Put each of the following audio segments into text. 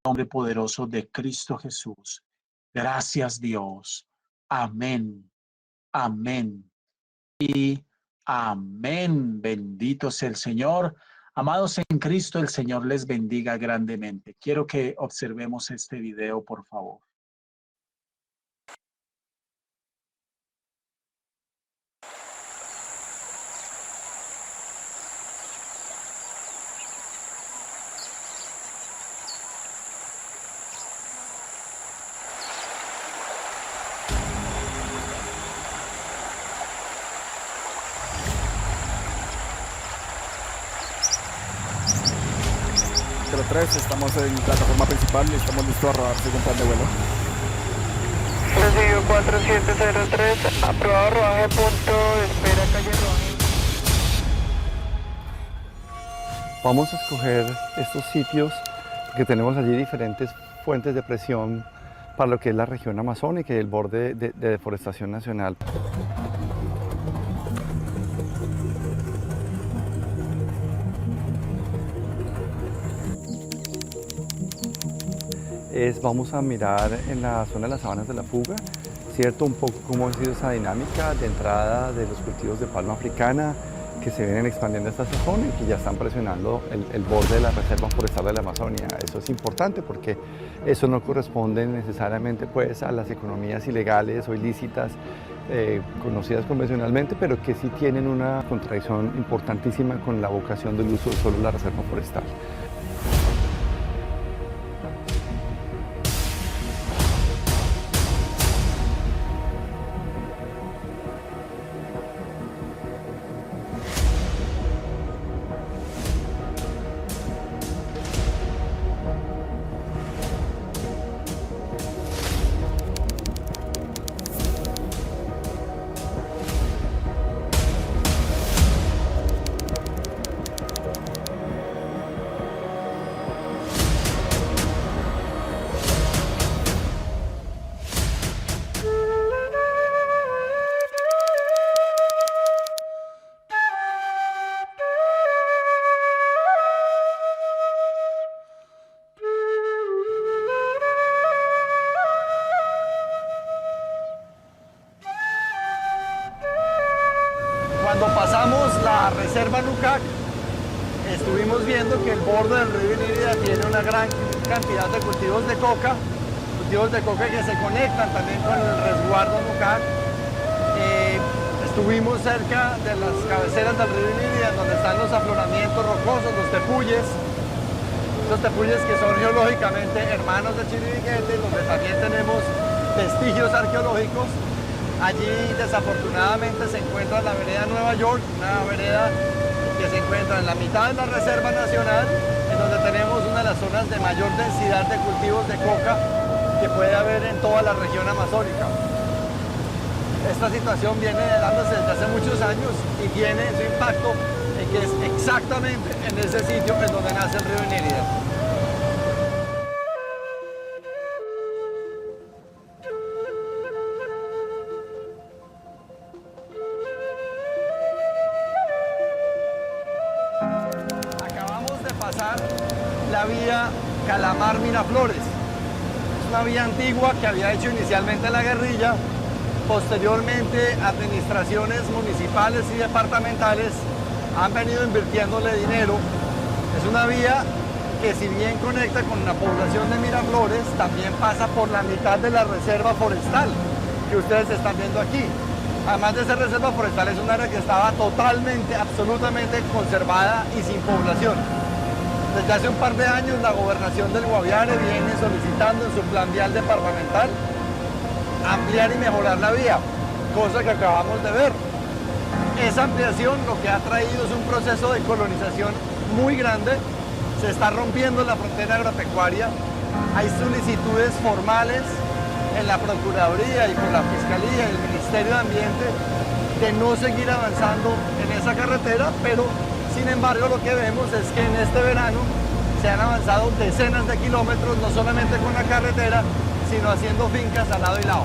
Nombre poderoso de Cristo Jesús. Gracias, Dios. Amén. Amén. Y amén. Bendito sea el Señor. Amados en Cristo, el Señor les bendiga grandemente. Quiero que observemos este video, por favor. Estamos en plataforma principal y estamos listos a rodar según plan de vuelo. Recibido 4703, aprobado rodaje, punto de espera, calle Roja. Vamos a escoger estos sitios porque tenemos allí diferentes fuentes de presión para lo que es la región amazónica y el borde de deforestación nacional. Vamos a mirar en la zona de las sabanas de la fuga, ¿cierto? Un poco cómo ha sido esa dinámica de entrada de los cultivos de palma africana que se vienen expandiendo esta zona y que ya están presionando el borde de la reserva forestal de la Amazonia. Eso es importante porque eso no corresponde necesariamente pues, a las economías ilegales o ilícitas conocidas convencionalmente, pero que sí tienen una contradicción importantísima con la vocación del uso de solo la reserva forestal. Cuando pasamos la reserva Nucac, estuvimos viendo que el borde del río Inírida tiene una gran cantidad de cultivos de coca que se conectan también con el resguardo Nucac. Estuvimos cerca de las cabeceras del río Inírida, donde están los afloramientos rocosos, los tepuyes, esos tepuyes que son geológicamente hermanos de Chiribiquete, donde también tenemos vestigios arqueológicos. Allí desafortunadamente se encuentra la vereda Nueva York, una vereda que se encuentra en la mitad de la Reserva Nacional, en donde tenemos una de las zonas de mayor densidad de cultivos de coca que puede haber en toda la región amazónica. Esta situación viene dándose desde hace muchos años y tiene su impacto en que es exactamente en ese sitio en donde nace el río Inírida. Pasar la vía Calamar-Miraflores. Es una vía antigua que había hecho inicialmente la guerrilla, posteriormente administraciones municipales y departamentales han venido invirtiéndole dinero. Es una vía que si bien conecta con la población de Miraflores, también pasa por la mitad de la reserva forestal que ustedes están viendo aquí. Además de ser reserva forestal, es un área que estaba totalmente, absolutamente conservada y sin población. Desde hace un par de años la gobernación del Guaviare viene solicitando en su plan vial departamental ampliar y mejorar la vía, cosa que acabamos de ver. Esa ampliación lo que ha traído es un proceso de colonización muy grande, se está rompiendo la frontera agropecuaria, hay solicitudes formales en la Procuraduría y por la Fiscalía y el Ministerio de Ambiente de no seguir avanzando en esa carretera, pero sin embargo lo que vemos es que en este verano se han avanzado decenas de kilómetros, no solamente con la carretera, sino haciendo fincas al lado y lado.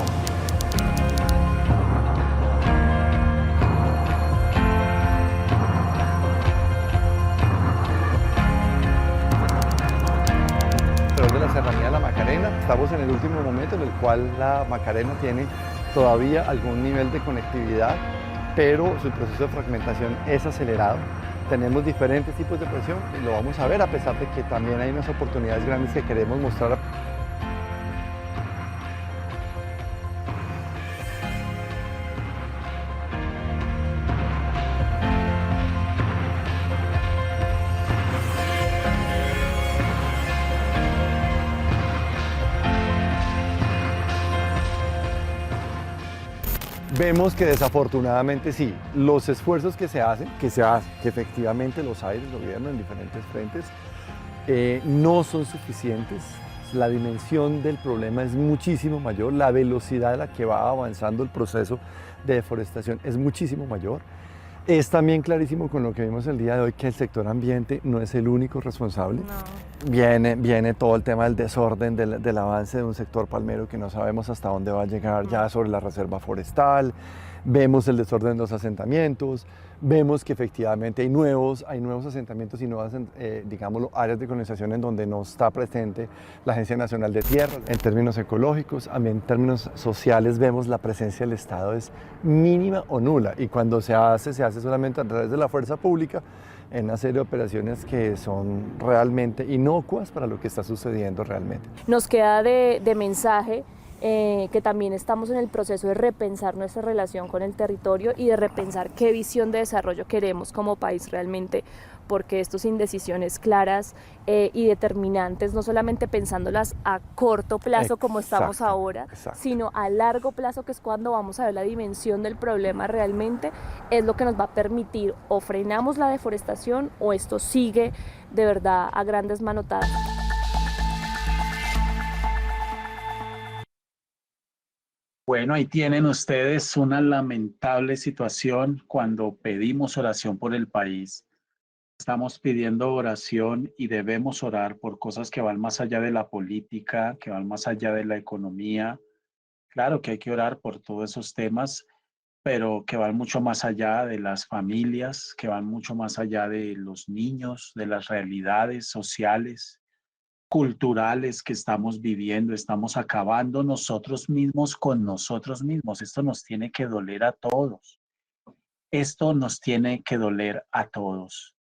De la Serranía de la Macarena. Estamos en el último momento en el cual la Macarena tiene todavía algún nivel de conectividad, pero su proceso de fragmentación es acelerado. Tenemos diferentes tipos de presión y lo vamos a ver, a pesar de que también hay unas oportunidades grandes que queremos mostrar. Vemos que desafortunadamente sí, los esfuerzos que se hacen, que efectivamente los hay del gobierno en diferentes frentes, no son suficientes. La dimensión del problema es muchísimo mayor, la velocidad a la que va avanzando el proceso de deforestación es muchísimo mayor. Es también clarísimo con lo que vimos el día de hoy que el sector ambiente no es el único responsable. No. Viene todo el tema del desorden, del avance de un sector palmero que no sabemos hasta dónde va a llegar ya sobre la reserva forestal. Vemos el desorden de los asentamientos, vemos que efectivamente hay nuevos asentamientos y nuevas, digámoslo, áreas de colonización en donde no está presente la Agencia Nacional de Tierra. En términos ecológicos, también en términos sociales, vemos la presencia del Estado es mínima o nula, y cuando se hace solamente a través de la fuerza pública en una serie de operaciones que son realmente inocuas para lo que está sucediendo realmente. Nos queda de mensaje que también estamos en el proceso de repensar nuestra relación con el territorio y de repensar qué visión de desarrollo queremos como país realmente, porque estas indecisiones claras y determinantes, no solamente pensándolas a corto plazo como estamos ahora, sino a largo plazo, que es cuando vamos a ver la dimensión del problema realmente, es lo que nos va a permitir o frenamos la deforestación o esto sigue de verdad a grandes manotadas. Bueno, ahí tienen ustedes una lamentable situación cuando pedimos oración por el país. Estamos pidiendo oración y debemos orar por cosas que van más allá de la política, que van más allá de la economía. Claro que hay que orar por todos esos temas, pero que van mucho más allá de las familias, que van mucho más allá de los niños, de las realidades sociales, culturales que estamos viviendo. Estamos acabando nosotros mismos con nosotros mismos. Esto nos tiene que doler a todos. Esto nos tiene que doler a todos.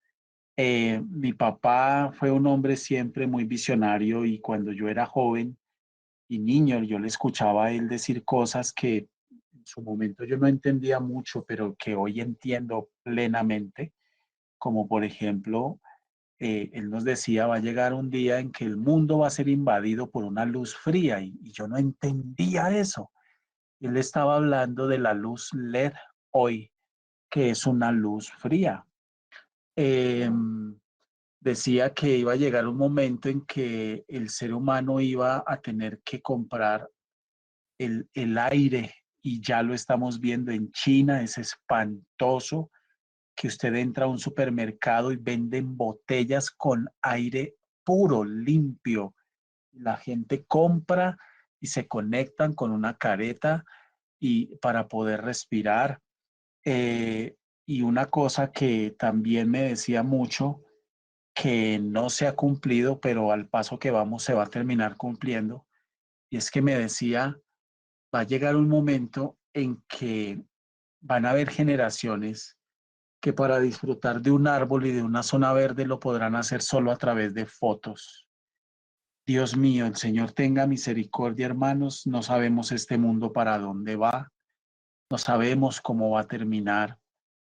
Mi papá fue un hombre siempre muy visionario y cuando yo era joven y niño, yo le escuchaba a él decir cosas que en su momento yo no entendía mucho, pero que hoy entiendo plenamente, como por ejemplo, él nos decía, va a llegar un día en que el mundo va a ser invadido por una luz fría y yo no entendía eso. Él estaba hablando de la luz LED hoy, que es una luz fría. Decía que iba a llegar un momento en que el ser humano iba a tener que comprar el aire y ya lo estamos viendo en China, es espantoso que usted entra a un supermercado y venden botellas con aire puro, limpio. La gente compra y se conectan con una careta y para poder respirar. Y una cosa que también me decía mucho, que no se ha cumplido, pero al paso que vamos se va a terminar cumpliendo, y es que me decía, va a llegar un momento en que van a haber generaciones que para disfrutar de un árbol y de una zona verde lo podrán hacer solo a través de fotos. Dios mío, el Señor tenga misericordia, hermanos. No sabemos este mundo para dónde va. No sabemos cómo va a terminar.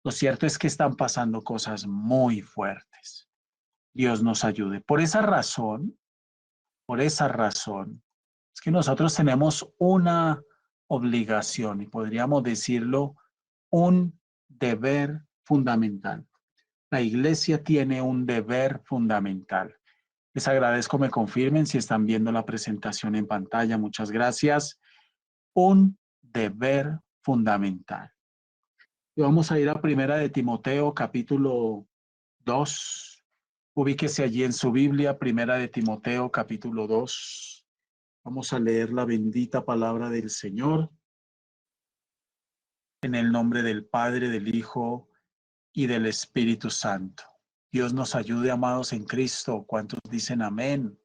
Lo cierto es que están pasando cosas muy fuertes. Dios nos ayude. Por esa razón, es que nosotros tenemos una obligación y podríamos decirlo, un deber fundamental. La iglesia tiene un deber fundamental. Les agradezco, me confirmen si están viendo la presentación en pantalla. Muchas gracias. Un deber fundamental. Y vamos a ir a Primera de Timoteo, capítulo 2. Ubíquese allí en su Biblia, Primera de Timoteo, capítulo 2. Vamos a leer la bendita palabra del Señor. En el nombre del Padre, del Hijo y del Espíritu Santo. Dios nos ayude, amados en Cristo. ¿Cuántos dicen amén?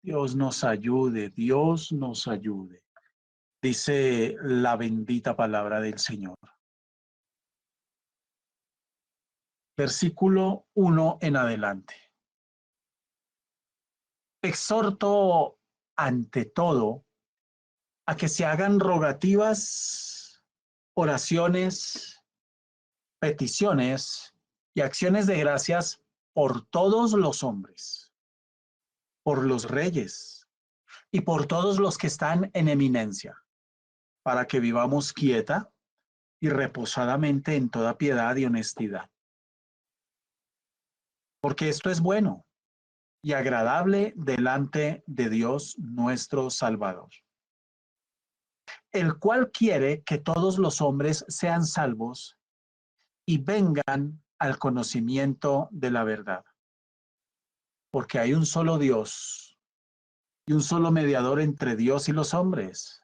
Dios nos ayude, Dios nos ayude. Dice la bendita palabra del Señor. Versículo 1 en adelante. Exhorto ante todo a que se hagan rogativas, oraciones, peticiones y acciones de gracias por todos los hombres, por los reyes y por todos los que están en eminencia, para que vivamos quieta y reposadamente en toda piedad y honestidad. Porque esto es bueno y agradable delante de Dios nuestro Salvador, el cual quiere que todos los hombres sean salvos y vengan al conocimiento de la verdad. Porque hay un solo Dios y un solo mediador entre Dios y los hombres,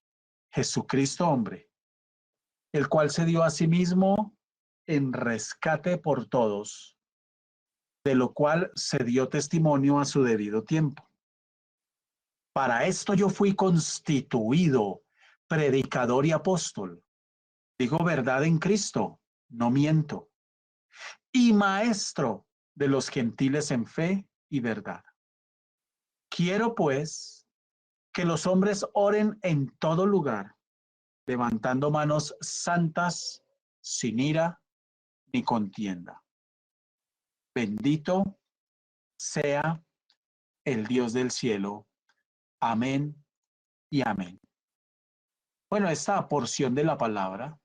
Jesucristo hombre, el cual se dio a sí mismo en rescate por todos, de lo cual se dio testimonio a su debido tiempo. Para esto yo fui constituido predicador y apóstol. Digo verdad en Cristo, no miento. Y maestro de los gentiles en fe y verdad. Quiero pues que los hombres oren en todo lugar, levantando manos santas, sin ira ni contienda. Bendito sea el Dios del cielo. Amén y amén. Bueno, esta porción de la palabra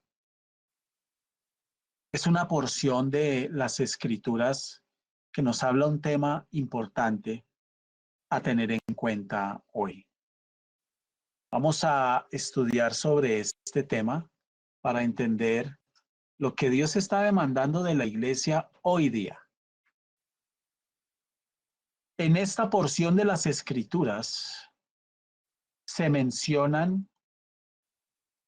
es una porción de las Escrituras que nos habla un tema importante a tener en cuenta hoy. Vamos a estudiar sobre este tema para entender lo que Dios está demandando de la iglesia hoy día. En esta porción de las Escrituras se mencionan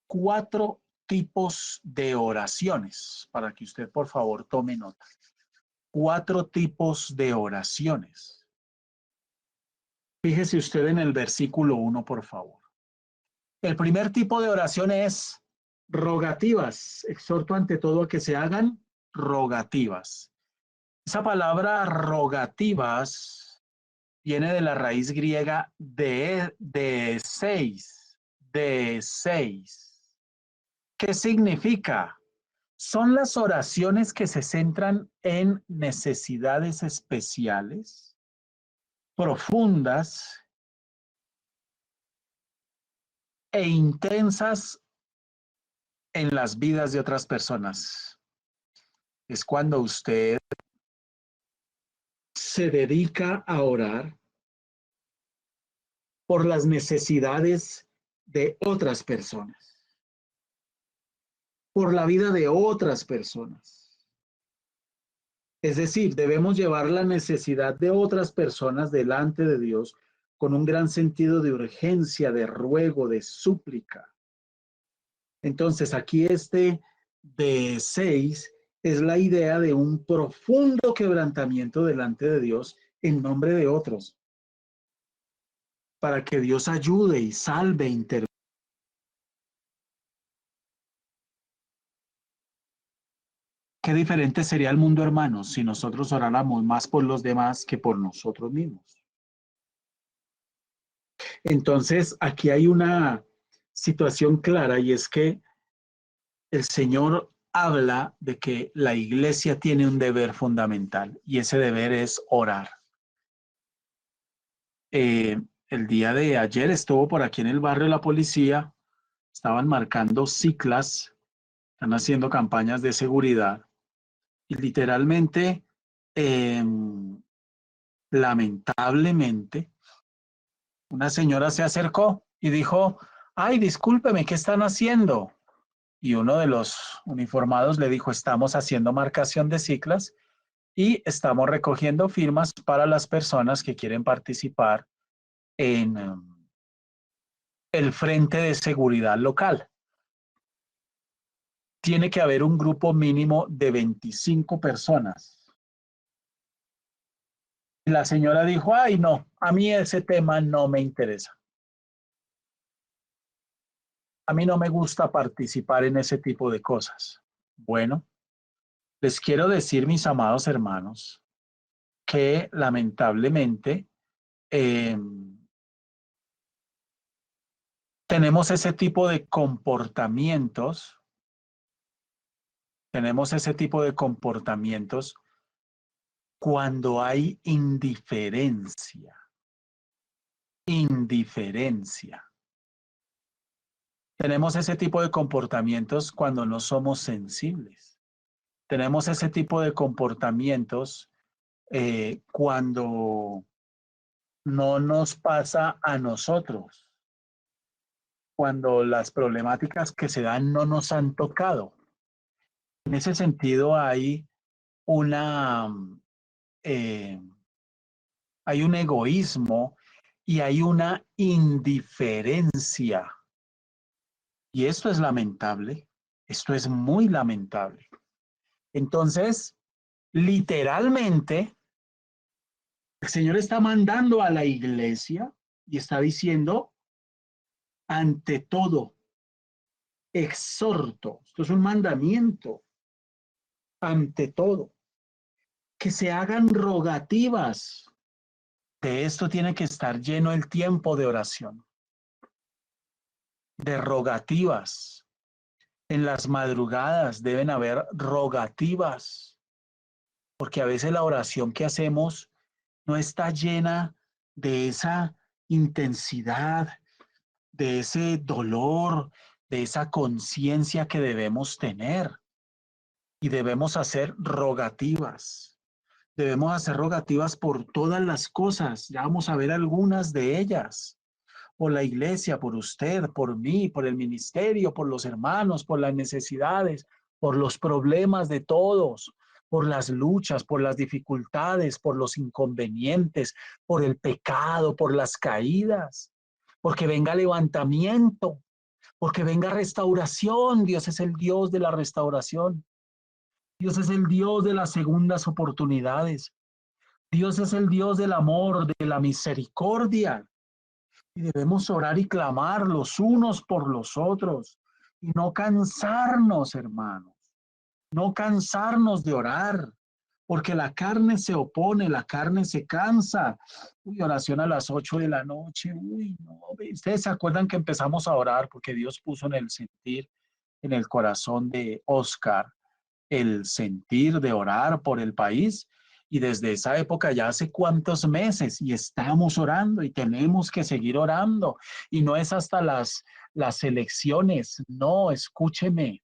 4 tipos de oraciones, para que usted por favor tome nota. 4 tipos de oraciones. Fíjese usted en el versículo 1, por favor. El primer tipo de oración es rogativas. Exhorto ante todo a que se hagan rogativas. Esa palabra rogativas viene de la raíz griega de seis. ¿Qué significa? Son las oraciones que se centran en necesidades especiales, profundas e intensas en las vidas de otras personas. Es cuando usted se dedica a orar por las necesidades de otras personas, por la vida de otras personas. Es decir, debemos llevar la necesidad de otras personas delante de Dios con un gran sentido de urgencia, de ruego, de súplica. Entonces, aquí este de 6 es la idea de un profundo quebrantamiento delante de Dios en nombre de otros, para que Dios ayude y salve, intervenga. Qué diferente sería el mundo, hermanos, si nosotros oráramos más por los demás que por nosotros mismos. Entonces, aquí hay una situación clara y es que el Señor habla de que la iglesia tiene un deber fundamental y ese deber es orar. El día de ayer estuvo por aquí en el barrio la policía, estaban marcando ciclas, están haciendo campañas de seguridad y literalmente, lamentablemente, una señora se acercó y dijo, ay, discúlpeme, ¿qué están haciendo? Y uno de los uniformados le dijo, estamos haciendo marcación de ciclas y estamos recogiendo firmas para las personas que quieren participar en el frente de seguridad local. Tiene que haber un grupo mínimo de 25 personas. Y la señora dijo, ay, no, a mí ese tema no me interesa. A mí no me gusta participar en ese tipo de cosas. Bueno, les quiero decir, mis amados hermanos, que lamentablemente tenemos ese tipo de comportamientos, cuando hay indiferencia. Tenemos ese tipo de comportamientos cuando no somos sensibles. Tenemos ese tipo de comportamientos cuando no nos pasa a nosotros, cuando las problemáticas que se dan no nos han tocado. En ese sentido hay hay un egoísmo y hay una indiferencia. Y esto es lamentable, esto es muy lamentable. Entonces, literalmente, el Señor está mandando a la iglesia y está diciendo, ante todo, exhorto, esto es un mandamiento, ante todo, que se hagan rogativas. De esto tiene que estar lleno el tiempo de oración, de rogativas. En las madrugadas deben haber rogativas, porque a veces la oración que hacemos no está llena de esa intensidad, de ese dolor, de esa conciencia que debemos tener. Y debemos hacer rogativas. Debemos hacer rogativas por todas las cosas. Ya vamos a ver algunas de ellas. Por la iglesia, por usted, por mí, por el ministerio, por los hermanos, por las necesidades, por los problemas de todos, por las luchas, por las dificultades, por los inconvenientes, por el pecado, por las caídas, porque venga levantamiento, porque venga restauración. Dios es el Dios de la restauración. Dios es el Dios de las segundas oportunidades. Dios es el Dios del amor, de la misericordia. Y debemos orar y clamar los unos por los otros. Y no cansarnos, hermanos. No cansarnos de orar. Porque la carne se opone, la carne se cansa. Uy, oración a las 8 de la noche. Uy, no. Ustedes se acuerdan que empezamos a orar porque Dios puso en el sentir, en el corazón de Oscar, el sentir de orar por el país. Y desde esa época ya hace cuántos meses y estamos orando y tenemos que seguir orando. Y no es hasta las elecciones. No, escúcheme.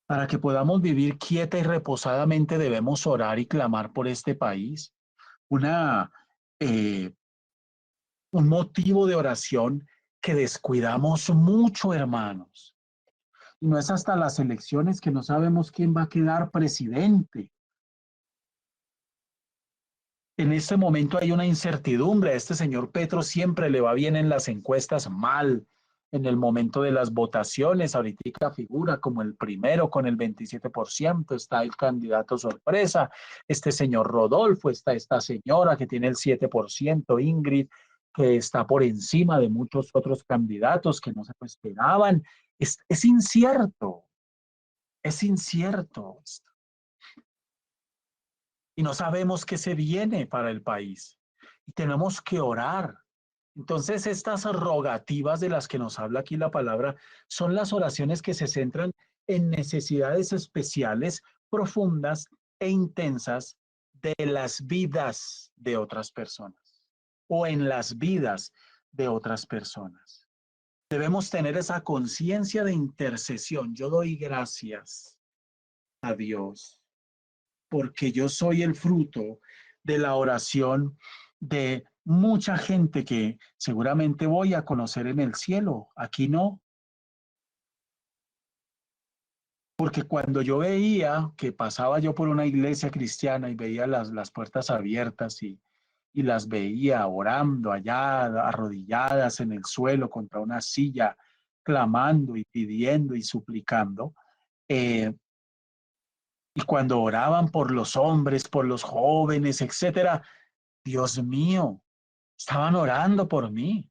Para que podamos vivir quieta y reposadamente debemos orar y clamar por este país. Un motivo de oración que descuidamos mucho, hermanos. Y no es hasta las elecciones que no sabemos quién va a quedar presidente. En este momento hay una incertidumbre. A este señor Petro siempre le va bien en las encuestas, mal en el momento de las votaciones. Ahorita figura como el primero con el 27%. Está el candidato sorpresa, este señor Rodolfo, está esta señora que tiene el 7%, Ingrid, que está por encima de muchos otros candidatos que no se esperaban. Es incierto. Es incierto esto. Y no sabemos qué se viene para el país. Y tenemos que orar. Entonces, estas rogativas de las que nos habla aquí la palabra son las oraciones que se centran en necesidades especiales, profundas e intensas de las vidas de otras personas o en las vidas de otras personas. Debemos tener esa conciencia de intercesión. Yo doy gracias a Dios porque yo soy el fruto de la oración de mucha gente que seguramente voy a conocer en el cielo. Aquí no. Porque cuando yo veía que pasaba yo por una iglesia cristiana y veía las puertas abiertas y las veía orando allá, arrodilladas en el suelo contra una silla, clamando y pidiendo y suplicando, y cuando oraban por los hombres, por los jóvenes, etcétera, Dios mío, estaban orando por mí,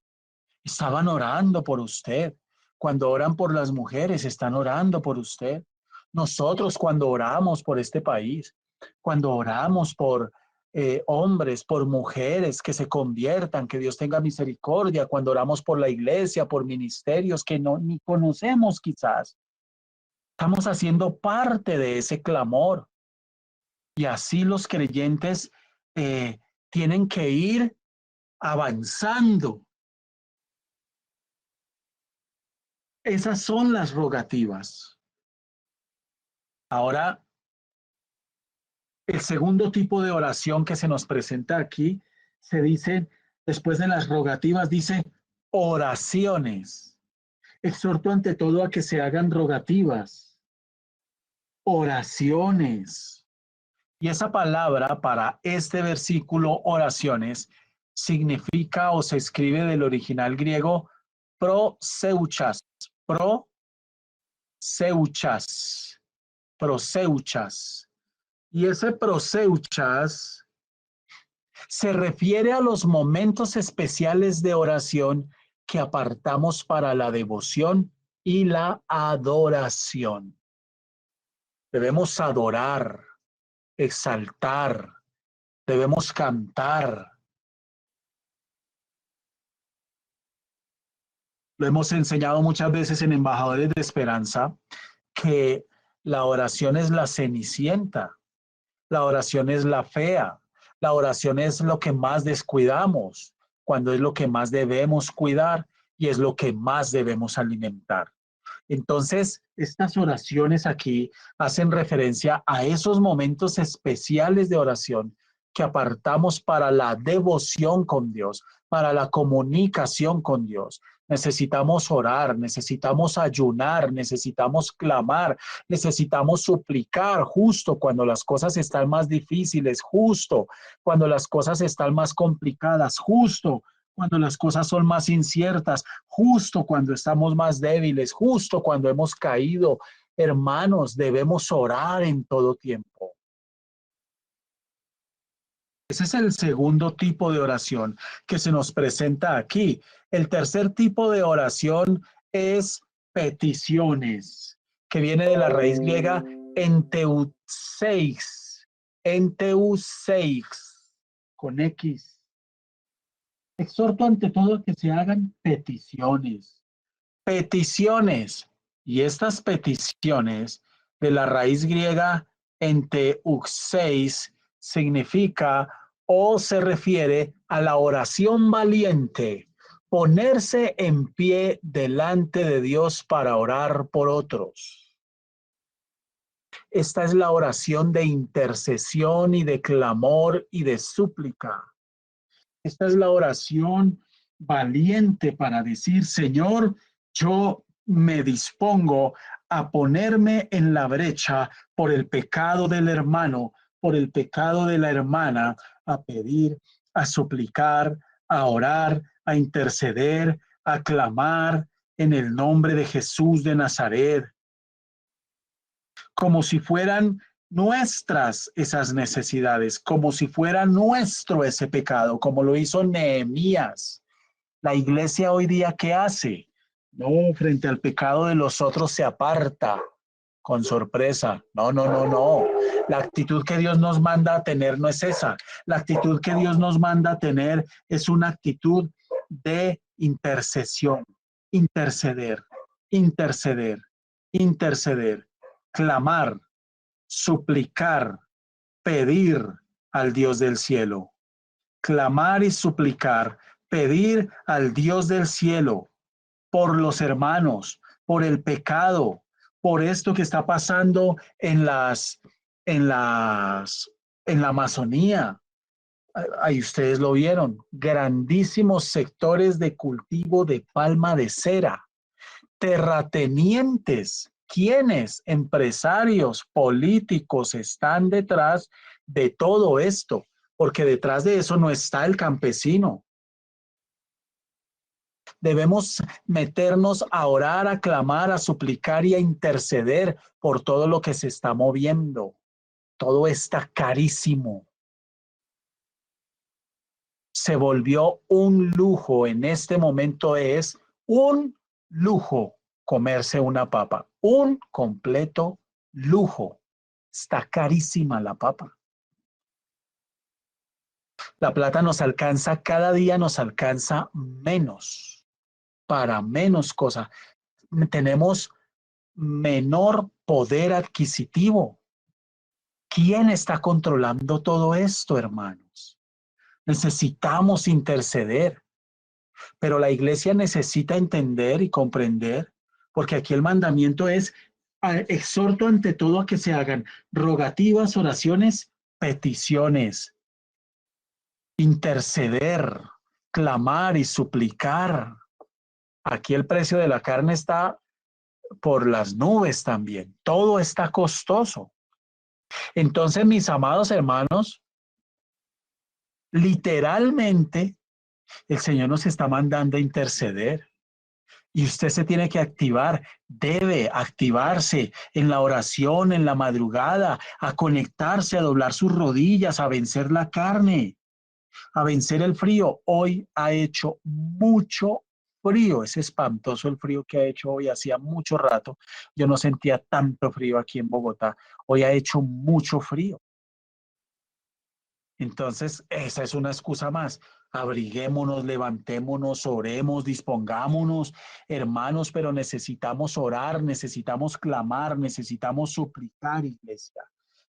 estaban orando por usted. Cuando oran por las mujeres, están orando por usted. Nosotros cuando oramos por este país, cuando oramos por hombres, por mujeres que se conviertan, que Dios tenga misericordia, cuando oramos por la iglesia, por ministerios que no ni conocemos quizás, estamos haciendo parte de ese clamor. Y así los creyentes tienen que ir avanzando. Esas son las rogativas. Ahora, el segundo tipo de oración que se nos presenta aquí, se dice, después de las rogativas, dice oraciones. Exhorto ante todo a que se hagan rogativas, oraciones. Y esa palabra para este versículo, oraciones, significa o se escribe del original griego proseuchas, proseuchas. Y ese proseuchas se refiere a los momentos especiales de oración que apartamos para la devoción y la adoración. Debemos adorar, exaltar, debemos cantar. Lo hemos enseñado muchas veces en Embajadores de Esperanza, que la oración es la cenicienta, la oración es la fea, la oración es lo que más descuidamos, cuando es lo que más debemos cuidar y es lo que más debemos alimentar. Entonces, estas oraciones aquí hacen referencia a esos momentos especiales de oración que apartamos para la devoción con Dios, para la comunicación con Dios. Necesitamos orar, necesitamos ayunar, necesitamos clamar, necesitamos suplicar justo cuando las cosas están más difíciles, justo cuando las cosas están más complicadas, justo cuando las cosas son más inciertas, justo cuando estamos más débiles, justo cuando hemos caído. Hermanos, debemos orar en todo tiempo. Ese es el segundo tipo de oración que se nos presenta aquí. El tercer tipo de oración es peticiones, que viene de la raíz griega enteuseis, con X. Exhorto ante todo a que se hagan peticiones. Peticiones. Y estas peticiones de la raíz griega enteuseis significa o se refiere a la oración valiente, ponerse en pie delante de Dios para orar por otros. Esta es la oración de intercesión y de clamor y de súplica. Esta es la oración valiente para decir, Señor, yo me dispongo a ponerme en la brecha por el pecado del hermano, por el pecado de la hermana, a pedir, a suplicar, a orar, a interceder, a clamar en el nombre de Jesús de Nazaret, como si fueran nuestras esas necesidades, como si fuera nuestro ese pecado, como lo hizo Nehemías. La iglesia hoy día, ¿qué hace? No, frente al pecado de los otros se aparta, con sorpresa. No, no, no, no. La actitud que Dios nos manda a tener no es esa. La actitud que Dios nos manda a tener es una actitud de intercesión, interceder, interceder, interceder, clamar, suplicar, pedir al Dios del cielo. Clamar y suplicar, pedir al Dios del cielo por los hermanos, por el pecado, por esto que está pasando en la Amazonía. Ahí ustedes lo vieron, grandísimos sectores de cultivo de palma de cera, terratenientes. ¿Quiénes, empresarios, políticos están detrás de todo esto? Porque detrás de eso no está el campesino. Debemos meternos a orar, a clamar, a suplicar y a interceder por todo lo que se está moviendo. Todo está carísimo. Se volvió un lujo. En este momento es un lujo comerse una papa. Un completo lujo. Está carísima la papa. La plata nos alcanza, cada día nos alcanza menos, para menos cosas. Tenemos menor poder adquisitivo. ¿Quién está controlando todo esto, hermanos? Necesitamos interceder, pero la iglesia necesita entender y comprender, porque aquí el mandamiento es, exhorto ante todo a que se hagan rogativas, oraciones, peticiones. Interceder, clamar y suplicar. Aquí el precio de la carne está por las nubes también. Todo está costoso. Entonces, mis amados hermanos, literalmente el Señor nos está mandando a interceder. Y usted se tiene que activar, debe activarse en la oración, en la madrugada, a conectarse, a doblar sus rodillas, a vencer la carne, a vencer el frío. Hoy ha hecho mucho frío, es espantoso el frío que ha hecho hoy, hacía mucho rato, yo no sentía tanto frío aquí en Bogotá, hoy ha hecho mucho frío. Entonces, esa es una excusa más. Abriguémonos, levantémonos, oremos, dispongámonos, hermanos, pero necesitamos orar, necesitamos clamar, necesitamos suplicar, iglesia.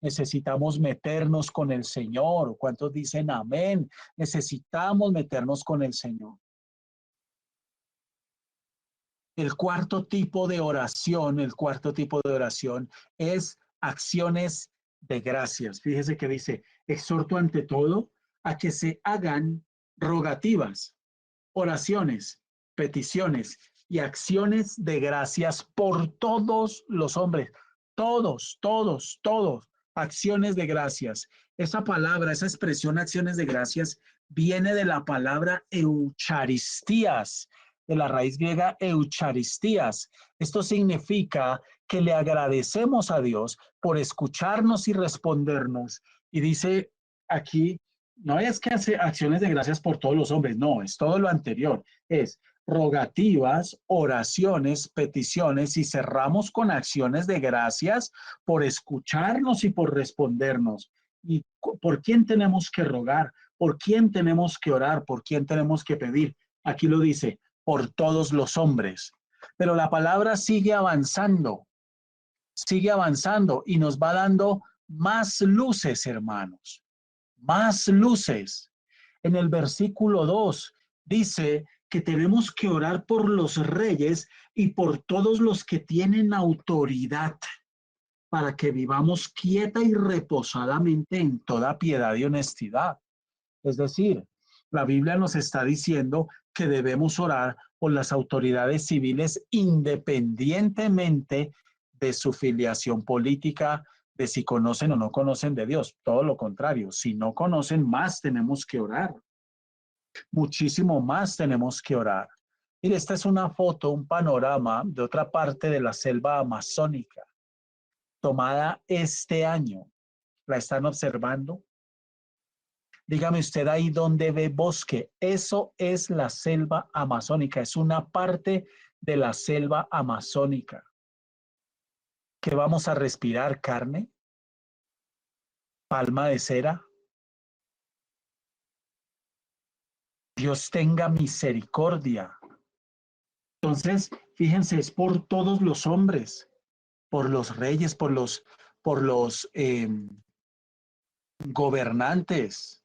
Necesitamos meternos con el Señor. ¿Cuántos dicen amén? Necesitamos meternos con el Señor. El cuarto tipo de oración es acciones de gracias. Fíjese que dice, exhorto ante todo a que se hagan rogativas, oraciones, peticiones y acciones de gracias por todos los hombres. Todos, todos, todos. Acciones de gracias. Esa palabra, esa expresión acciones de gracias viene de la palabra eucharistías, de la raíz griega eucharistías. Esto significa que le agradecemos a Dios por escucharnos y respondernos. Y dice aquí, no es que hace acciones de gracias por todos los hombres, no, es todo lo anterior. Es rogativas, oraciones, peticiones y cerramos con acciones de gracias por escucharnos y por respondernos. ¿Y por quién tenemos que rogar? ¿Por quién tenemos que orar? ¿Por quién tenemos que pedir? Aquí lo dice, por todos los hombres. Pero la palabra sigue avanzando y nos va dando más luces, hermanos, más luces. En el versículo 2 dice que tenemos que orar por los reyes y por todos los que tienen autoridad para que vivamos quieta y reposadamente en toda piedad y honestidad. Es decir, la Biblia nos está diciendo que debemos orar por las autoridades civiles independientemente de su filiación política, de si conocen o no conocen de Dios. Todo lo contrario, si no conocen, más tenemos que orar. Muchísimo más tenemos que orar. Mire, esta es una foto, un panorama de otra parte de la selva amazónica, tomada este año. ¿La están observando? Dígame usted ahí dónde ve bosque. Eso es la selva amazónica, es una parte de la selva amazónica. ¿Qué vamos a respirar? ¿Carne? ¿Palma de cera? Dios tenga misericordia. Entonces, fíjense, es por todos los hombres, por los reyes, por los gobernantes.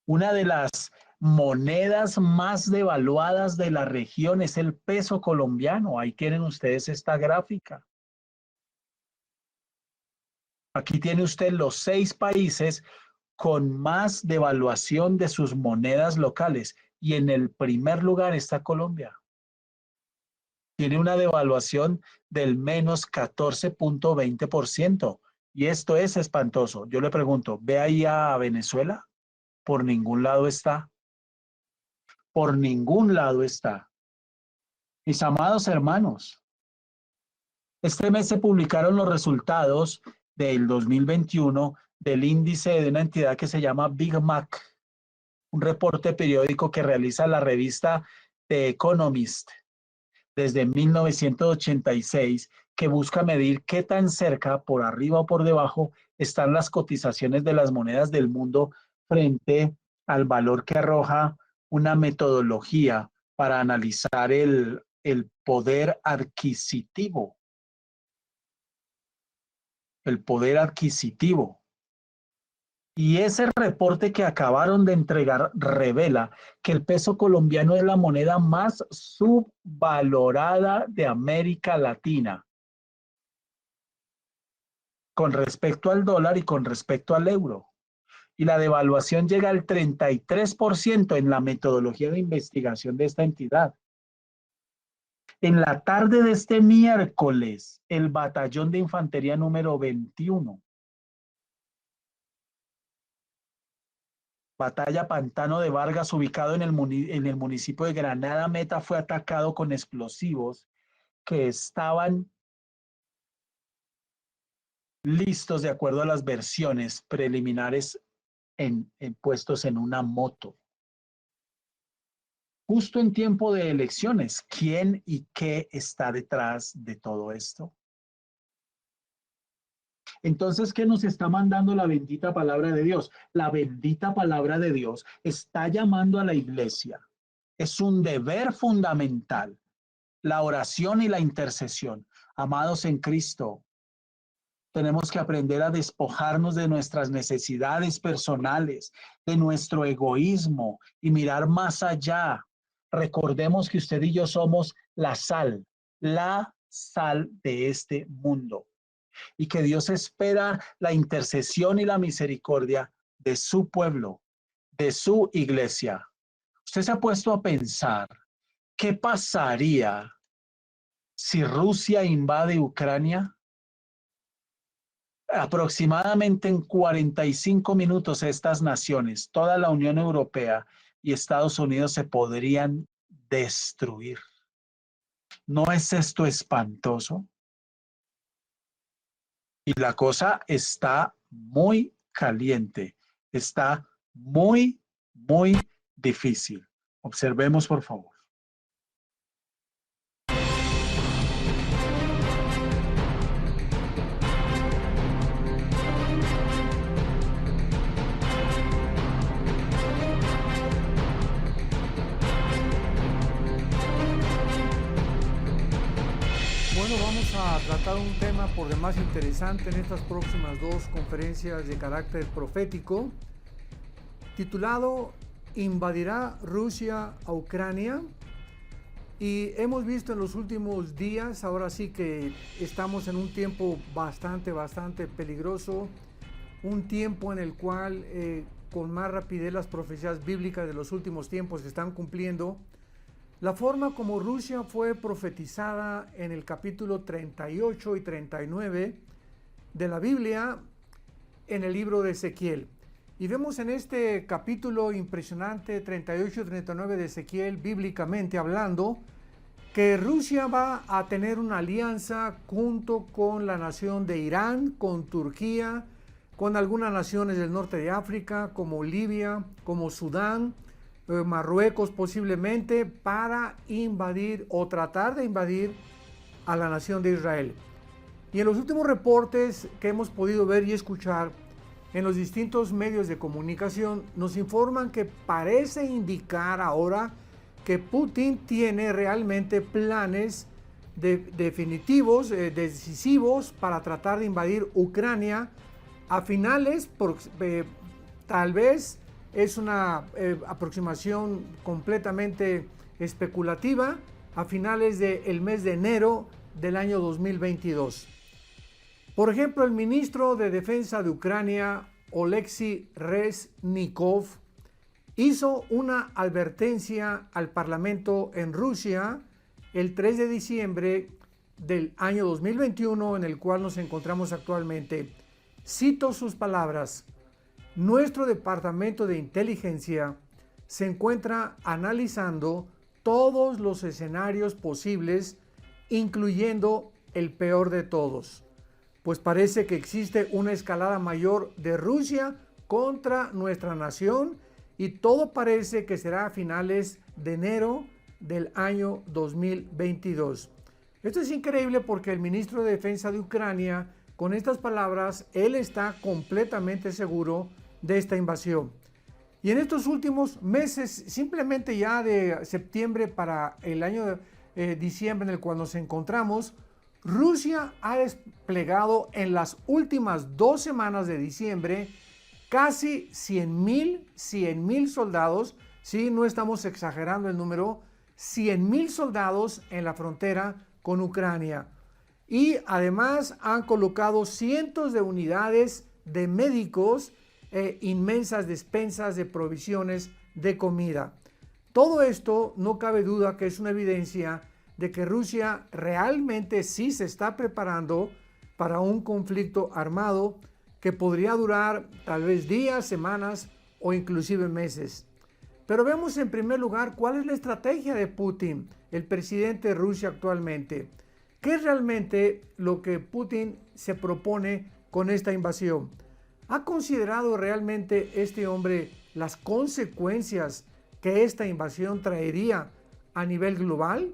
Una de las monedas más devaluadas de la región es el peso colombiano. Ahí tienen ustedes esta gráfica. Aquí tiene usted los 6 países con más devaluación de sus monedas locales. Y en el primer lugar está Colombia. Tiene una devaluación del menos 14.20%. Y esto es espantoso. Yo le pregunto, ¿ve ahí a Venezuela? Por ningún lado está. Por ningún lado está. Mis amados hermanos, este mes se publicaron los resultados del 2021 del índice de una entidad que se llama Big Mac, un reporte periódico que realiza la revista The Economist desde 1986, que busca medir qué tan cerca, por arriba o por debajo, están las cotizaciones de las monedas del mundo frente al valor que arroja una metodología para analizar el poder adquisitivo. El poder adquisitivo. Y ese reporte que acabaron de entregar revela que el peso colombiano es la moneda más subvalorada de América Latina con respecto al dólar y con respecto al euro. Y la devaluación llega al 33% en la metodología de investigación de esta entidad. En la tarde de este miércoles, el batallón de infantería número 21, Batalla Pantano de Vargas, ubicado en el municipio de Granada Meta, fue atacado con explosivos que estaban listos de acuerdo a las versiones preliminares puestos en una moto. Justo en tiempo de elecciones, ¿quién y qué está detrás de todo esto? Entonces, ¿qué nos está mandando la bendita palabra de Dios? La bendita palabra de Dios está llamando a la iglesia. Es un deber fundamental, la oración y la intercesión. Amados en Cristo, tenemos que aprender a despojarnos de nuestras necesidades personales, de nuestro egoísmo y mirar más allá. Recordemos que usted y yo somos la sal de este mundo. Y que Dios espera la intercesión y la misericordia de su pueblo, de su iglesia. Usted se ha puesto a pensar, ¿qué pasaría si Rusia invade Ucrania? Aproximadamente en 45 minutos estas naciones, toda la Unión Europea y Estados Unidos se podrían destruir. ¿No es esto espantoso? Y la cosa está muy caliente, está muy difícil. Observemos, por favor. Bueno, vamos a tratar un tema por demás interesante en estas próximas 2 conferencias de carácter profético, titulado ¿Invadirá Rusia a Ucrania? Y hemos visto en los últimos días, ahora sí que estamos en un tiempo bastante peligroso, un tiempo en el cual con más rapidez las profecías bíblicas de los últimos tiempos se están cumpliendo. La forma como Rusia fue profetizada en el capítulo 38 y 39 de la Biblia en el libro de Ezequiel. Y vemos en este capítulo impresionante 38 y 39 de Ezequiel, bíblicamente hablando, que Rusia va a tener una alianza junto con la nación de Irán, con Turquía, con algunas naciones del norte de África, como Libia, como Sudán, Marruecos posiblemente, para invadir o tratar de invadir a la nación de Israel. Y en los últimos reportes que hemos podido ver y escuchar en los distintos medios de comunicación, nos informan que parece indicar ahora que Putin tiene realmente planes definitivos, decisivos para tratar de invadir Ucrania a finales, tal vez es una aproximación completamente especulativa, a finales del mes de enero del año 2022. Por ejemplo, el ministro de Defensa de Ucrania, Oleksiy Reznikov, hizo una advertencia al Parlamento en Rusia el 3 de diciembre del año 2021, en el cual nos encontramos actualmente. Cito sus palabras: nuestro departamento de inteligencia se encuentra analizando todos los escenarios posibles, incluyendo el peor de todos, pues parece que existe una escalada mayor de Rusia contra nuestra nación y todo parece que será a finales de enero del año 2022. Esto es increíble porque el ministro de Defensa de Ucrania, con estas palabras, él está completamente seguro de esta invasión. Y en estos últimos meses, simplemente ya de septiembre para el año diciembre en el cual nos encontramos, Rusia ha desplegado en las últimas 2 semanas de diciembre casi 100,000 soldados, sí, no estamos exagerando el número, 100,000 soldados en la frontera con Ucrania. Y además han colocado cientos de unidades de médicos, inmensas despensas de provisiones de comida. Todo esto no cabe duda que es una evidencia de que Rusia realmente sí se está preparando para un conflicto armado que podría durar tal vez días, semanas o inclusive meses. Pero vemos en primer lugar cuál es la estrategia de Putin, el presidente de Rusia actualmente. ¿Qué es realmente lo que Putin se propone con esta invasión? ¿Ha considerado realmente este hombre las consecuencias que esta invasión traería a nivel global?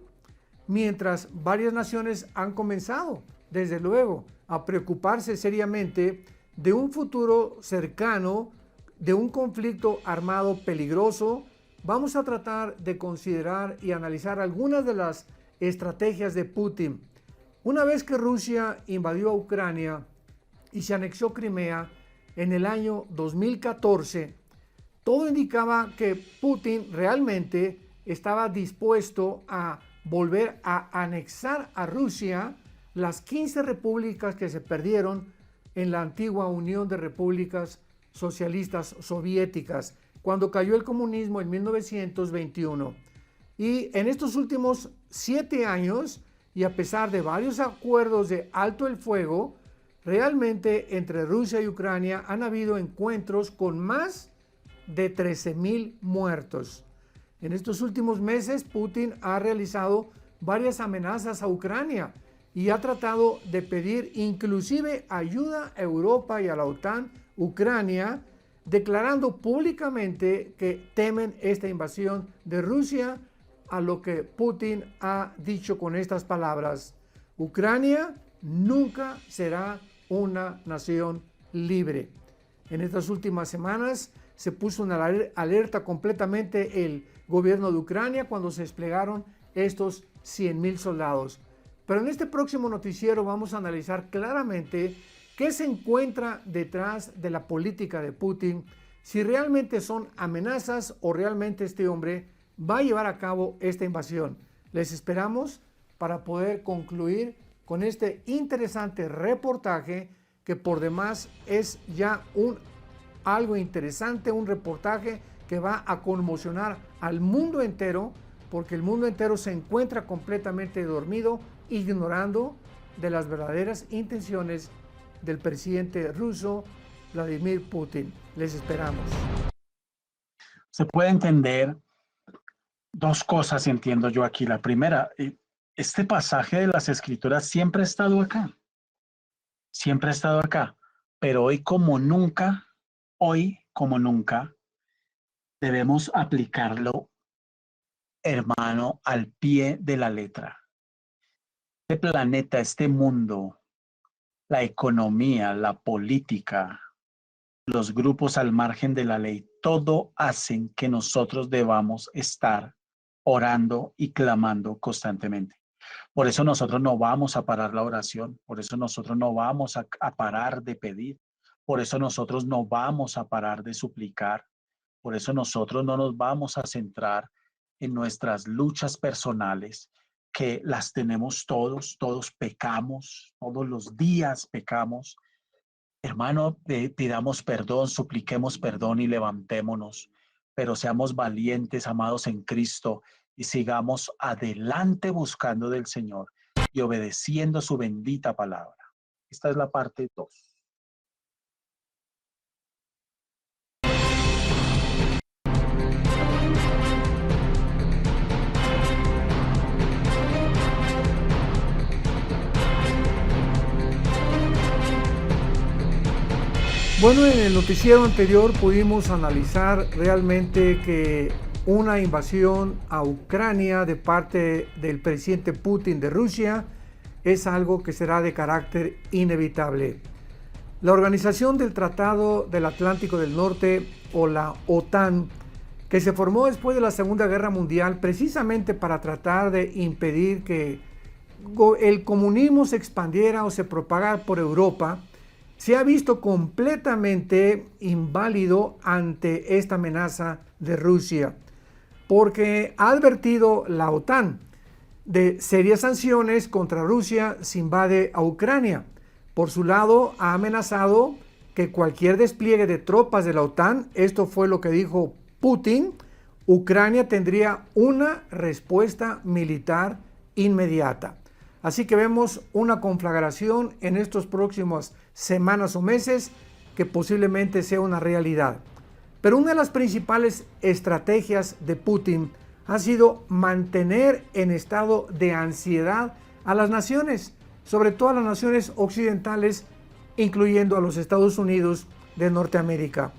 Mientras varias naciones han comenzado, desde luego, a preocuparse seriamente de un futuro cercano, de un conflicto armado peligroso, vamos a tratar de considerar y analizar algunas de las estrategias de Putin. Una vez que Rusia invadió a Ucrania y se anexó Crimea en el año 2014, todo indicaba que Putin realmente estaba dispuesto a volver a anexar a Rusia las 15 repúblicas que se perdieron en la antigua Unión de Repúblicas Socialistas Soviéticas, cuando cayó el comunismo en 1921. Y en estos últimos 7 años, y a pesar de varios acuerdos de alto el fuego, realmente entre Rusia y Ucrania han habido encuentros con más de 13,000 muertos. En estos últimos meses, Putin ha realizado varias amenazas a Ucrania y ha tratado de pedir inclusive ayuda a Europa y a la OTAN, Ucrania, declarando públicamente que temen esta invasión de Rusia, a lo que Putin ha dicho con estas palabras: Ucrania nunca será una nación libre. En estas últimas semanas se puso una alerta completamente el gobierno de Ucrania cuando se desplegaron estos 100,000 soldados. Pero en este próximo noticiero vamos a analizar claramente qué se encuentra detrás de la política de Putin, si realmente son amenazas o realmente este hombre va a llevar a cabo esta invasión. Les esperamos para poder concluir con este interesante reportaje que por demás es ya algo interesante, un reportaje que va a conmocionar al mundo entero, porque el mundo entero se encuentra completamente dormido, ignorando de las verdaderas intenciones del presidente ruso Vladimir Putin. Les esperamos. Se puede entender 2 cosas, entiendo yo aquí. La primera, este pasaje de las Escrituras siempre ha estado acá. Siempre ha estado acá. Pero hoy como nunca, debemos aplicarlo, hermano, al pie de la letra. Este planeta, este mundo, la economía, la política, los grupos al margen de la ley, todo hacen que nosotros debamos estar orando y clamando constantemente. Por eso nosotros no vamos a parar la oración, por eso nosotros no vamos a parar de pedir, por eso nosotros no vamos a parar de suplicar, por eso nosotros no nos vamos a centrar en nuestras luchas personales, que las tenemos todos pecamos, todos los días pecamos. Hermano, pidamos perdón, supliquemos perdón y levantémonos, pero seamos valientes, amados en Cristo, y sigamos adelante buscando del Señor y obedeciendo su bendita palabra. Esta es la parte 2. Bueno, en el noticiero anterior pudimos analizar realmente que una invasión a Ucrania de parte del presidente Putin de Rusia es algo que será de carácter inevitable. La Organización del Tratado del Atlántico del Norte, o la OTAN, que se formó después de la Segunda Guerra Mundial precisamente para tratar de impedir que el comunismo se expandiera o se propagara por Europa, se ha visto completamente inválido ante esta amenaza de Rusia, porque ha advertido la OTAN de serias sanciones contra Rusia si invade a Ucrania. Por su lado, ha amenazado que cualquier despliegue de tropas de la OTAN, esto fue lo que dijo Putin, Ucrania tendría una respuesta militar inmediata. Así que vemos una conflagración en estos próximos semanas o meses que posiblemente sea una realidad. Pero una de las principales estrategias de Putin ha sido mantener en estado de ansiedad a las naciones, sobre todo a las naciones occidentales, incluyendo a los Estados Unidos de Norteamérica.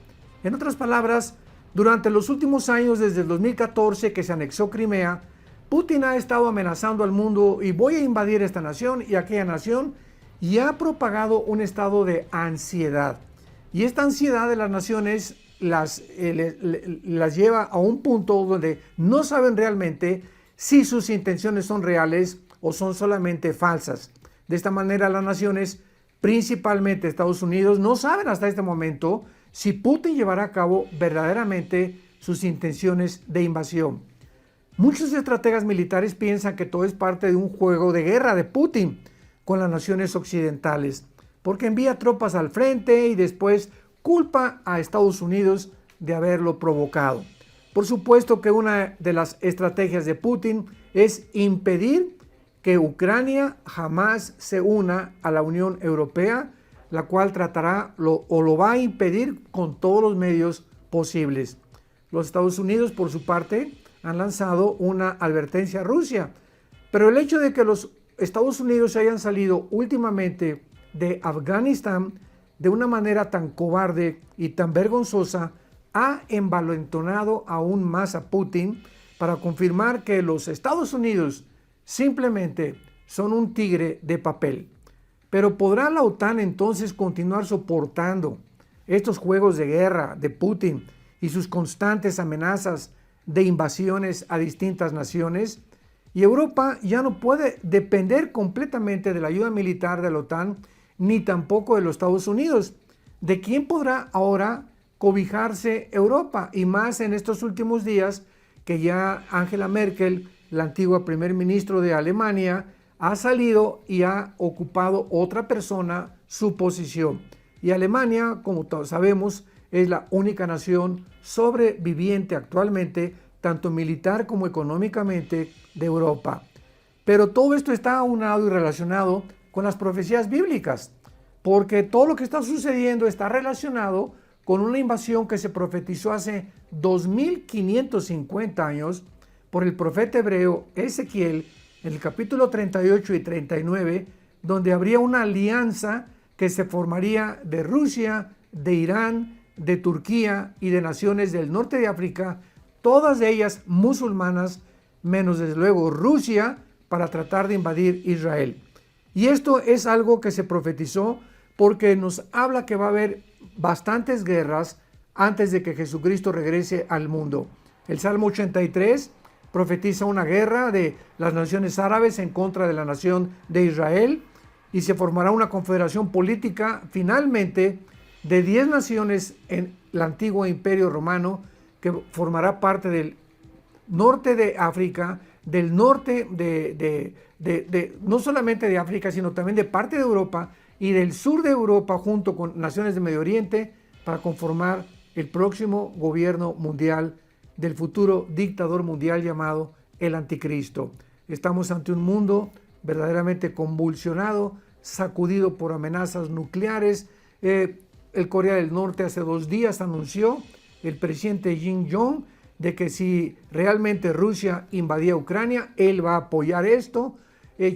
En otras palabras, durante los últimos años, desde el 2014 que se anexó Crimea, Putin ha estado amenazando al mundo y voy a invadir esta nación y aquella nación, y ha propagado un estado de ansiedad. Y esta ansiedad de las naciones las lleva a un punto donde no saben realmente si sus intenciones son reales o son solamente falsas. De esta manera las naciones, principalmente Estados Unidos, no saben hasta este momento si Putin llevará a cabo verdaderamente sus intenciones de invasión. Muchos estrategas militares piensan que todo es parte de un juego de guerra de Putin con las naciones occidentales, porque envía tropas al frente y después culpa a Estados Unidos de haberlo provocado. Por supuesto que una de las estrategias de Putin es impedir que Ucrania jamás se una a la Unión Europea, la cual tratará lo va a impedir con todos los medios posibles. Los Estados Unidos, por su parte, han lanzado una advertencia a Rusia, pero el hecho de que los Estados Unidos se hayan salido últimamente de Afganistán de una manera tan cobarde y tan vergonzosa ha envalentonado aún más a Putin para confirmar que los Estados Unidos simplemente son un tigre de papel. Pero ¿podrá la OTAN entonces continuar soportando estos juegos de guerra de Putin y sus constantes amenazas de invasiones a distintas naciones? Y Europa ya no puede depender completamente de la ayuda militar de la OTAN, ni tampoco de los Estados Unidos. ¿De quién podrá ahora cobijarse Europa? Y más en estos últimos días que ya Angela Merkel, la antigua primer ministro de Alemania, ha salido y ha ocupado otra persona su posición. Y Alemania, como todos sabemos, es la única nación sobreviviente actualmente, tanto militar como económicamente, de Europa. Pero todo esto está aunado y relacionado con las profecías bíblicas, porque todo lo que está sucediendo está relacionado con una invasión que se profetizó hace 2550 años por el profeta hebreo Ezequiel en el capítulo 38 y 39, donde habría una alianza que se formaría de Rusia, de Irán, de Turquía y de naciones del norte de África, todas ellas musulmanas, menos desde luego Rusia, para tratar de invadir Israel. Y esto es algo que se profetizó porque nos habla que va a haber bastantes guerras antes de que Jesucristo regrese al mundo. El Salmo 83 profetiza una guerra de las naciones árabes en contra de la nación de Israel y se formará una confederación política finalmente de 10 naciones en el antiguo imperio romano que formará parte del norte de África, del norte no solamente de África, sino también de parte de Europa y del sur de Europa junto con naciones de Medio Oriente para conformar el próximo gobierno mundial del futuro dictador mundial llamado el Anticristo. Estamos ante un mundo verdaderamente convulsionado, sacudido por amenazas nucleares. El Corea del Norte hace 2 días anunció, el presidente Kim Jong, de que si realmente Rusia invadía Ucrania, él va a apoyar esto.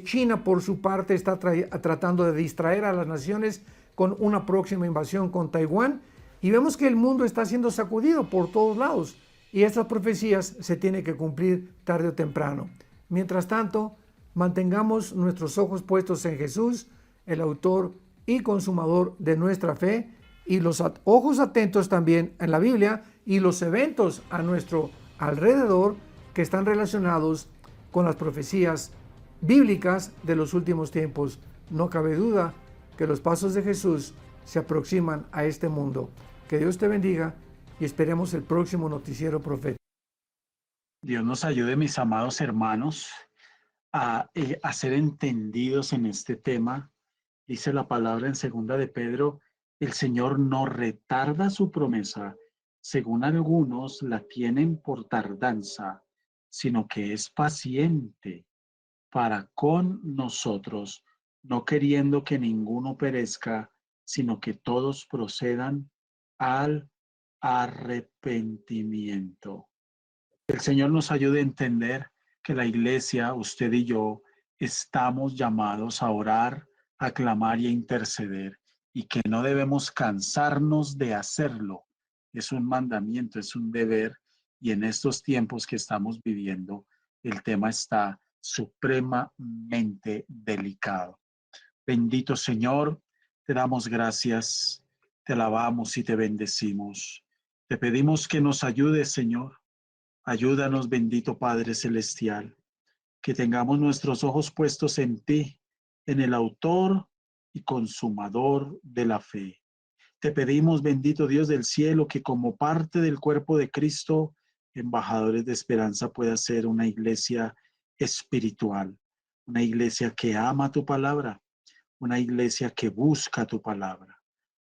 China, por su parte, está tratando de distraer a las naciones con una próxima invasión con Taiwán. Y vemos que el mundo está siendo sacudido por todos lados. Y estas profecías se tienen que cumplir tarde o temprano. Mientras tanto, mantengamos nuestros ojos puestos en Jesús, el autor y consumador de nuestra fe, y los ojos atentos también en la Biblia y los eventos a nuestro alrededor que están relacionados con las profecías bíblicas de los últimos tiempos. No cabe duda que los pasos de Jesús se aproximan a este mundo. Que Dios te bendiga y esperemos el próximo noticiero profético. Dios nos ayude, mis amados hermanos, a ser entendidos en este tema. Dice la palabra en 2 de Pedro, el Señor no retarda su promesa, según algunos la tienen por tardanza, sino que es paciente para con nosotros, no queriendo que ninguno perezca, sino que todos procedan al arrepentimiento. El Señor nos ayude a entender que la iglesia, usted y yo, estamos llamados a orar, a clamar y a interceder, y que no debemos cansarnos de hacerlo. Es un mandamiento, es un deber, y en estos tiempos que estamos viviendo, el tema está supremamente delicado. Bendito Señor, te damos gracias, te alabamos y te bendecimos. Te pedimos que nos ayudes, Señor. Ayúdanos, bendito Padre Celestial, que tengamos nuestros ojos puestos en ti, en el autor y consumador de la fe. Te pedimos, bendito Dios del cielo, que como parte del cuerpo de Cristo, embajadores de esperanza, pueda ser una iglesia espiritual, una iglesia que ama tu palabra, una iglesia que busca tu palabra,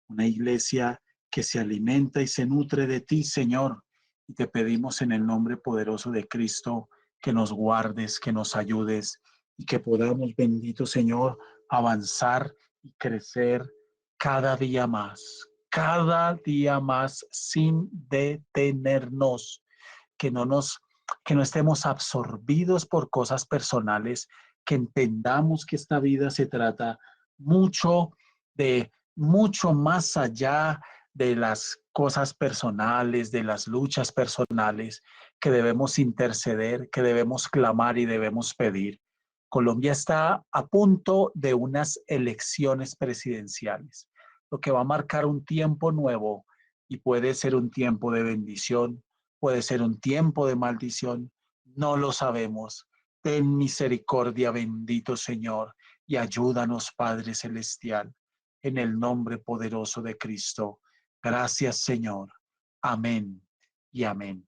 una iglesia que se alimenta y se nutre de ti, Señor. Y te pedimos en el nombre poderoso de Cristo que nos guardes, que nos ayudes y que podamos, bendito Señor, avanzar y crecer cada día más sin detenernos, que no estemos absorbidos por cosas personales, que entendamos que esta vida se trata mucho más allá de las cosas personales, de las luchas personales, que debemos interceder, que debemos clamar y debemos pedir. Colombia está a punto de unas elecciones presidenciales, lo que va a marcar un tiempo nuevo y puede ser un tiempo de bendición, puede ser un tiempo de maldición, no lo sabemos. Ten misericordia, bendito Señor, y ayúdanos, Padre Celestial, en el nombre poderoso de Cristo. Gracias, Señor. Amén y amén.